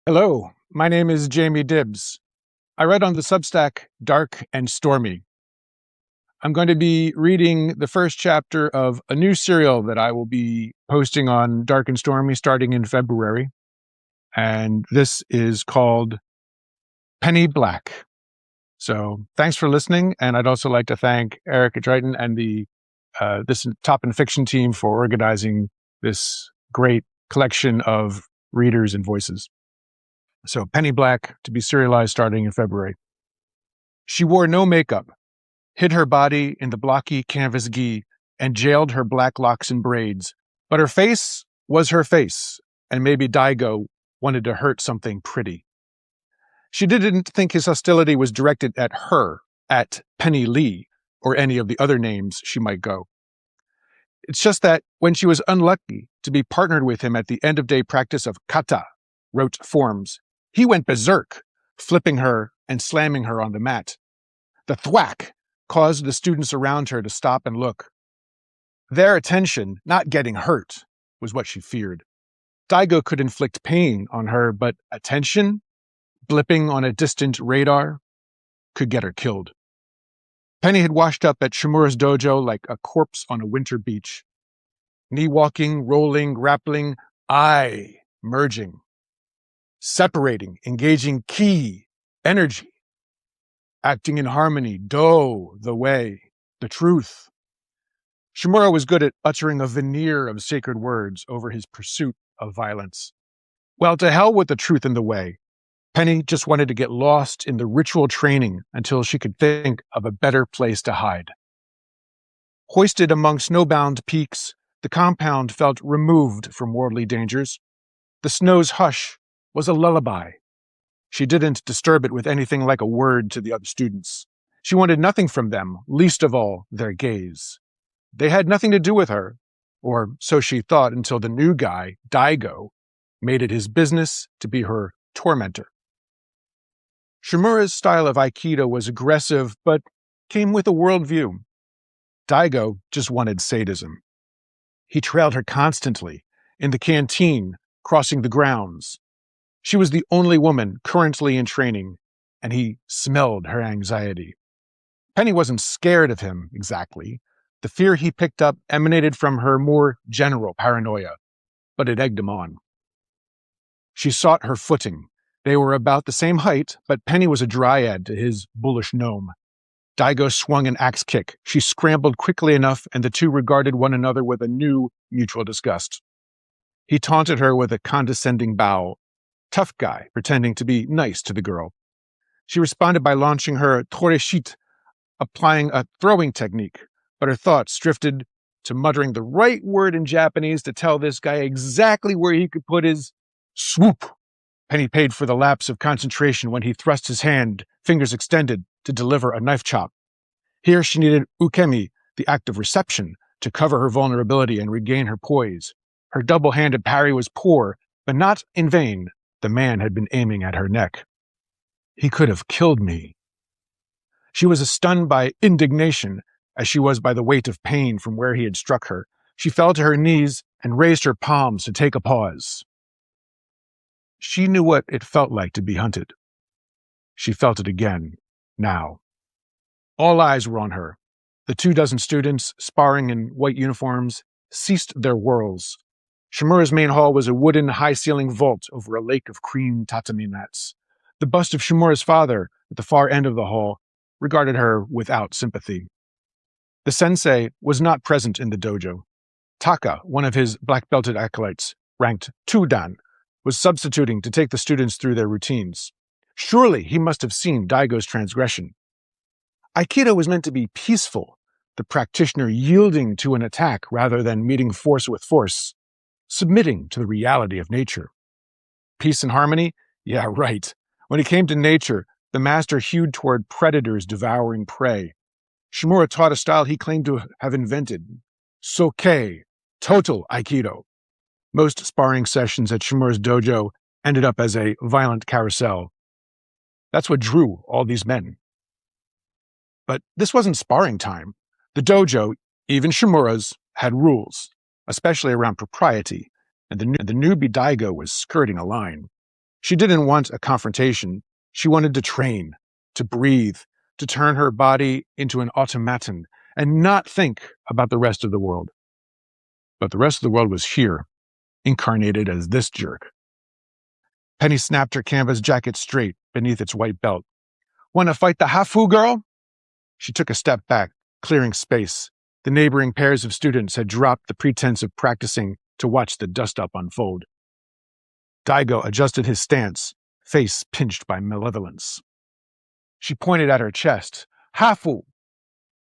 Hello, my name is Jamie Dibs. I write on the Substack Dark and Stormy. I'm going to be reading the first chapter of a new serial that I will be posting on Dark and Stormy starting in February. And this is called Penny Black. So thanks for listening. And I'd also like to thank Erica Triton and this Top and Fiction team for organizing this great collection of readers and voices. So Penny Black, to be serialized starting in February. She wore no makeup, hid her body in the blocky canvas gi, and jailed her black locks in braids. But her face was her face, and maybe Daigo wanted to hurt something pretty. She didn't think his hostility was directed at her, at Penny Lee, or any of the other names she might go. It's just that when she was unlucky to be partnered with him at the end-of-day practice of kata, rote forms, he went berserk, flipping her and slamming her on the mat. The thwack caused the students around her to stop and look. Their attention, not getting hurt, was what she feared. Daigo could inflict pain on her, but attention, blipping on a distant radar, could get her killed. Penny had washed up at Shimura's dojo like a corpse on a winter beach. Knee-walking, rolling, grappling, merging. Separating, engaging ki, energy. Acting in harmony, the way, the truth. Shimura was good at uttering a veneer of sacred words over his pursuit of violence. Well, to hell with the truth and the way. Penny just wanted to get lost in the ritual training until she could think of a better place to hide. Hoisted among snowbound peaks, the compound felt removed from worldly dangers. The snow's hush was a lullaby. She didn't disturb it with anything like a word to the other students. She wanted nothing from them, least of all their gaze. They had nothing to do with her, or so she thought until the new guy, Daigo, made it his business to be her tormentor. Shimura's style of Aikido was aggressive, but came with a worldview. Daigo just wanted sadism. He trailed her constantly, in the canteen, crossing the grounds. She was the only woman currently in training, and he smelled her anxiety. Penny wasn't scared of him, exactly. The fear he picked up emanated from her more general paranoia, but it egged him on. She sought her footing. They were about the same height, but Penny was a dryad to his bullish gnome. Daigo swung an axe kick. She scrambled quickly enough, and the two regarded one another with a new mutual disgust. He taunted her with a condescending bow. Tough guy, pretending to be nice to the girl. She responded by launching her toreshit, applying a throwing technique, but her thoughts drifted to muttering the right word in Japanese to tell this guy exactly where he could put his swoop. Penny paid for the lapse of concentration when he thrust his hand, fingers extended, to deliver a knife chop. Here she needed ukemi, the act of reception, to cover her vulnerability and regain her poise. Her double-handed parry was poor, but not in vain. The man had been aiming at her neck. He could have killed me. She was as stunned by indignation as she was by the weight of pain from where he had struck her. She fell to her knees and raised her palms to take a pause. She knew what it felt like to be hunted. She felt it again, now. All eyes were on her. The 24 students, sparring in white uniforms, ceased their whirls. Shimura's main hall was a wooden, high-ceiling vault over a lake of cream tatami mats. The bust of Shimura's father, at the far end of the hall, regarded her without sympathy. The sensei was not present in the dojo. Taka, one of his black-belted acolytes, ranked 2 dan, was substituting to take the students through their routines. Surely he must have seen Daigo's transgression. Aikido was meant to be peaceful, the practitioner yielding to an attack rather than meeting force with force, submitting to the reality of nature. Peace and harmony? Yeah, right. When it came to nature, the master hewed toward predators devouring prey. Shimura taught a style he claimed to have invented, Soke, total Aikido. Most sparring sessions at Shimura's dojo ended up as a violent carousel. That's what drew all these men. But this wasn't sparring time. The dojo, even Shimura's, had rules, especially around propriety, and the newbie Daigo was skirting a line. She didn't want a confrontation. She wanted to train, to breathe, to turn her body into an automaton and not think about the rest of the world. But the rest of the world was here, incarnated as this jerk. Penny snapped her canvas jacket straight beneath its white belt. "Want to fight the Hafu girl?" She took a step back, clearing space. The neighboring pairs of students had dropped the pretense of practicing to watch the dust-up unfold. Daigo adjusted his stance, face pinched by malevolence. She pointed at her chest. "Hafu!"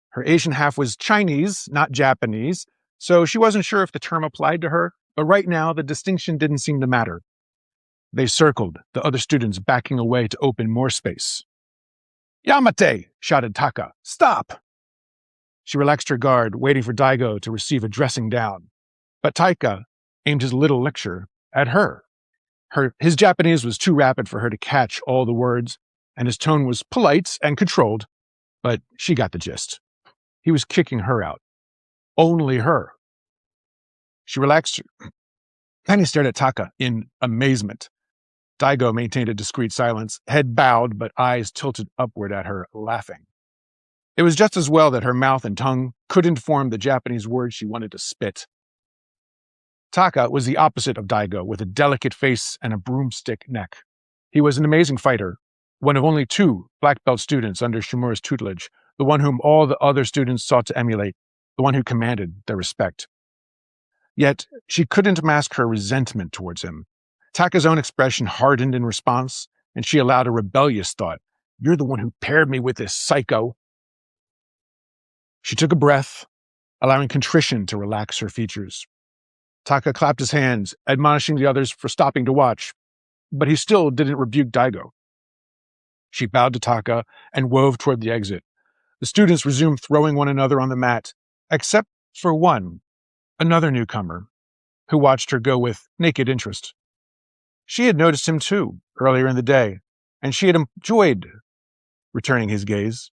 Her Asian half was Chinese, not Japanese, so she wasn't sure if the term applied to her, but right now the distinction didn't seem to matter. They circled, the other students backing away to open more space. "Yamate!" shouted Taka. "Stop!" She relaxed her guard, waiting for Daigo to receive a dressing down. But Taika aimed his little lecture at her. His Japanese was too rapid for her to catch all the words, and his tone was polite and controlled, but she got the gist. He was kicking her out. Only her. She relaxed her. Penny stared at Taka in amazement. Daigo maintained a discreet silence, head bowed but eyes tilted upward at her, laughing. It was just as well that her mouth and tongue couldn't form the Japanese word she wanted to spit. Taka was the opposite of Daigo, with a delicate face and a broomstick neck. He was an amazing fighter, one of only 2 black belt students under Shimura's tutelage, the one whom all the other students sought to emulate, the one who commanded their respect. Yet she couldn't mask her resentment towards him. Taka's own expression hardened in response, and she allowed a rebellious thought. "You're the one who paired me with this psycho." She took a breath, allowing contrition to relax her features. Taka clapped his hands, admonishing the others for stopping to watch, but he still didn't rebuke Daigo. She bowed to Taka and wove toward the exit. The students resumed throwing one another on the mat, except for one, another newcomer, who watched her go with naked interest. She had noticed him too, earlier in the day, and she had enjoyed returning his gaze,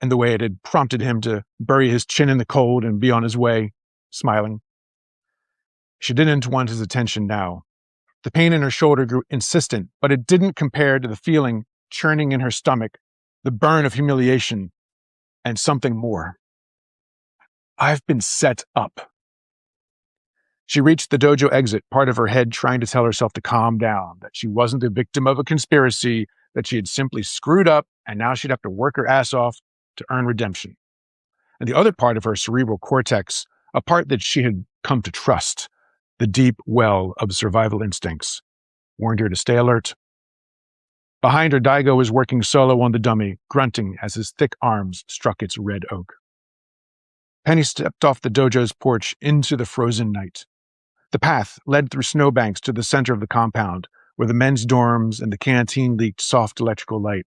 and the way it had prompted him to bury his chin in the cold and be on his way, smiling. She didn't want his attention now. The pain in her shoulder grew insistent, but it didn't compare to the feeling churning in her stomach, the burn of humiliation, and something more. "I've been set up." She reached the dojo exit, part of her head trying to tell herself to calm down, that she wasn't the victim of a conspiracy, that she had simply screwed up, and now she'd have to work her ass off to earn redemption. And the other part of her cerebral cortex, a part that she had come to trust, the deep well of survival instincts, warned her to stay alert. Behind her, Daigo was working solo on the dummy, grunting as his thick arms struck its red oak. Penny stepped off the dojo's porch into the frozen night. The path led through snowbanks to the center of the compound, where the men's dorms and the canteen leaked soft electrical light.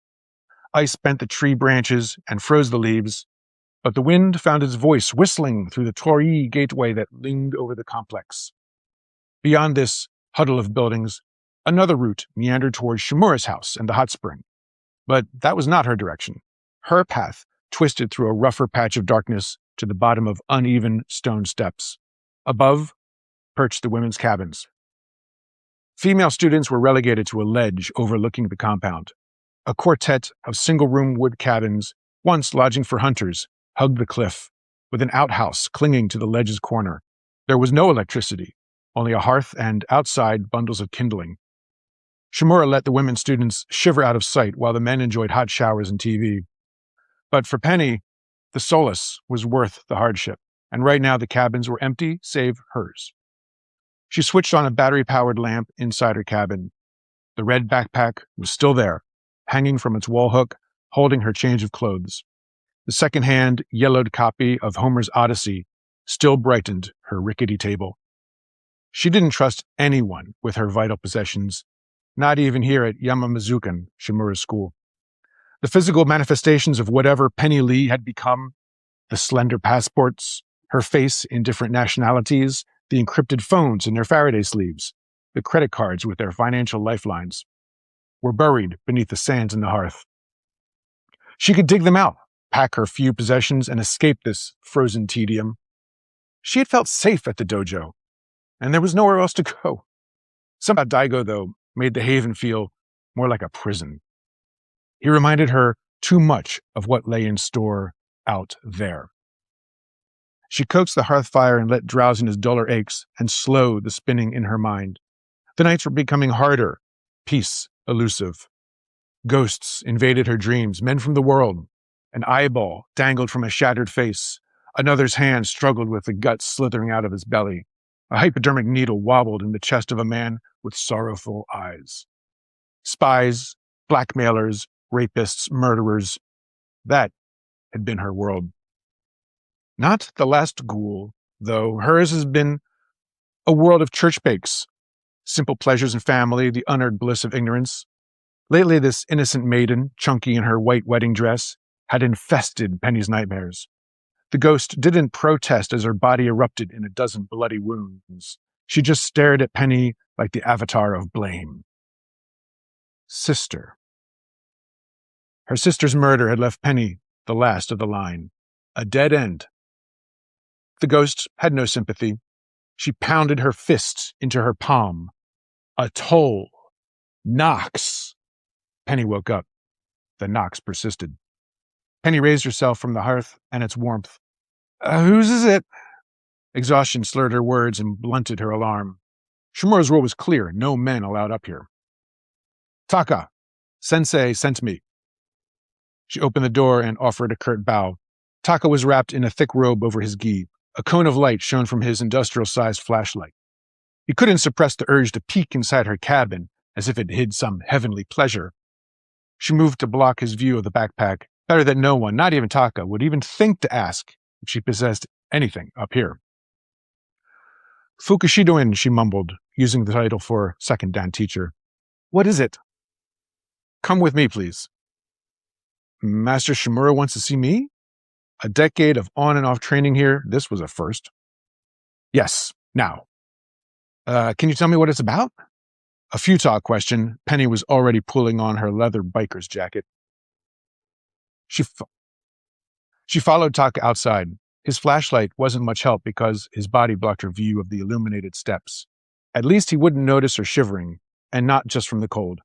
Ice bent the tree branches and froze the leaves, but the wind found its voice whistling through the torii gateway that loomed over the complex. Beyond this huddle of buildings, another route meandered towards Shimura's house and the hot spring. But that was not her direction. Her path twisted through a rougher patch of darkness to the bottom of uneven stone steps. Above perched the women's cabins. Female students were relegated to a ledge overlooking the compound. A quartet of single-room wood cabins, once lodging for hunters, hugged the cliff, with an outhouse clinging to the ledge's corner. There was no electricity, only a hearth and, outside, bundles of kindling. Shimura let the women students shiver out of sight while the men enjoyed hot showers and TV. But for Penny, the solace was worth the hardship, and right now the cabins were empty save hers. She switched on a battery-powered lamp inside her cabin. The red backpack was still there, hanging from its wall hook, holding her change of clothes. The second-hand, yellowed copy of Homer's Odyssey still brightened her rickety table. She didn't trust anyone with her vital possessions, not even here at Yamamizukan, Shimura's school. The physical manifestations of whatever Penny Lee had become, the slender passports, her face in different nationalities, the encrypted phones in their Faraday sleeves, the credit cards with their financial lifelines, were buried beneath the sands in the hearth. She could dig them out, pack her few possessions, and escape this frozen tedium. She had felt safe at the dojo, and there was nowhere else to go. Somehow Daigo, though, made the haven feel more like a prison. He reminded her too much of what lay in store out there. She coaxed the hearth fire and let drowsiness dull her aches and slow the spinning in her mind. The nights were becoming harder, peace elusive. Ghosts invaded her dreams, men from the world. An eyeball dangled from a shattered face. Another's hand struggled with the guts slithering out of his belly. A hypodermic needle wobbled in the chest of a man with sorrowful eyes. Spies, blackmailers, rapists, murderers. That had been her world. Not the last ghoul, though. Hers has been a world of church bakes, simple pleasures and family, the unearned bliss of ignorance. Lately, this innocent maiden, chunky in her white wedding dress, had infested Penny's nightmares. The ghost didn't protest as her body erupted in a dozen bloody wounds. She just stared at Penny like the avatar of blame. Sister. Her sister's murder had left Penny the last of the line. A dead end. The ghost had no sympathy. She pounded her fist into her palm. A toll. Knocks. Penny woke up. The knocks persisted. Penny raised herself from the hearth and its warmth. Whose is it? Exhaustion slurred her words and blunted her alarm. Shimura's rule was clear. No men allowed up here. Taka, sensei sent me. She opened the door and offered a curt bow. Taka was wrapped in a thick robe over his gi. A cone of light shone from his industrial-sized flashlight. He couldn't suppress the urge to peek inside her cabin as if it hid some heavenly pleasure. She moved to block his view of the backpack, better that no one, not even Taka, would even think to ask if she possessed anything up here. Fukushidoin, she mumbled, using the title for second dan teacher. What is it? Come with me, please. Master Shimura wants to see me? A decade of on and off training here, this was a first. Yes, now. Can you tell me what it's about? A futile question. Penny was already pulling on her leather biker's jacket. She followed Taka outside. His flashlight wasn't much help because his body blocked her view of the illuminated steps. At least he wouldn't notice her shivering, and not just from the cold.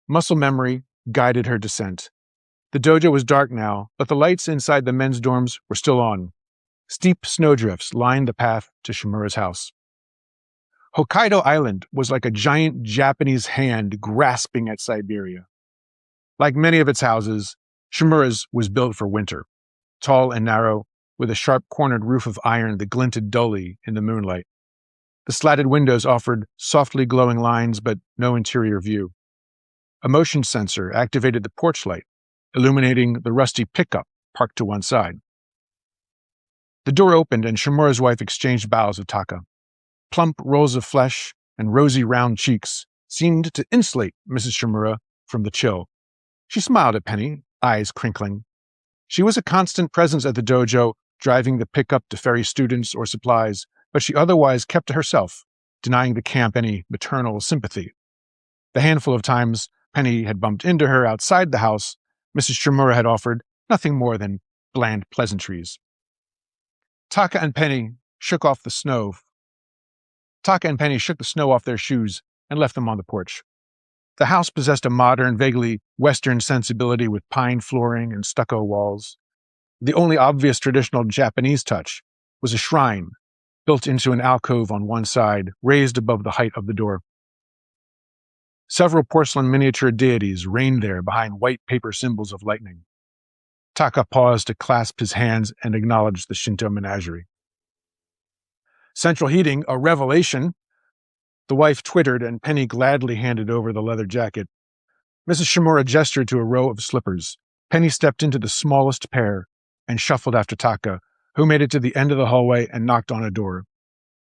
Muscle memory guided her descent. The dojo was dark now, but the lights inside the men's dorms were still on. Steep snowdrifts lined the path to Shimura's house. Hokkaido Island was like a giant Japanese hand grasping at Siberia. Like many of its houses, Shimura's was built for winter, tall and narrow, with a sharp-cornered roof of iron that glinted dully in the moonlight. The slatted windows offered softly glowing lines, but no interior view. A motion sensor activated the porch light, illuminating the rusty pickup parked to one side. The door opened and Shimura's wife exchanged bows with Taka. Plump rolls of flesh and rosy round cheeks seemed to insulate Mrs. Shimura from the chill. She smiled at Penny, eyes crinkling. She was a constant presence at the dojo, driving the pickup to ferry students or supplies, but she otherwise kept to herself, denying the camp any maternal sympathy. The handful of times Penny had bumped into her outside the house, Mrs. Shimura had offered nothing more than bland pleasantries. Taka and Penny shook the snow off their shoes and left them on the porch. The house possessed a modern, vaguely Western sensibility with pine flooring and stucco walls. The only obvious traditional Japanese touch was a shrine built into an alcove on one side, raised above the height of the door. Several porcelain miniature deities reigned there behind white paper symbols of lightning. Taka paused to clasp his hands and acknowledge the Shinto menagerie. Central heating, a revelation. The wife twittered and Penny gladly handed over the leather jacket. Mrs. Shimura gestured to a row of slippers. Penny stepped into the smallest pair and shuffled after Taka, who made it to the end of the hallway and knocked on a door.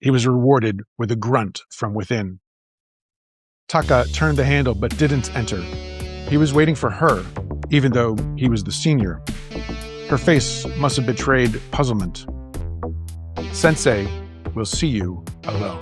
He was rewarded with a grunt from within. Taka turned the handle but didn't enter. He was waiting for her, even though he was the senior. Her face must have betrayed puzzlement. Sensei will see you alone.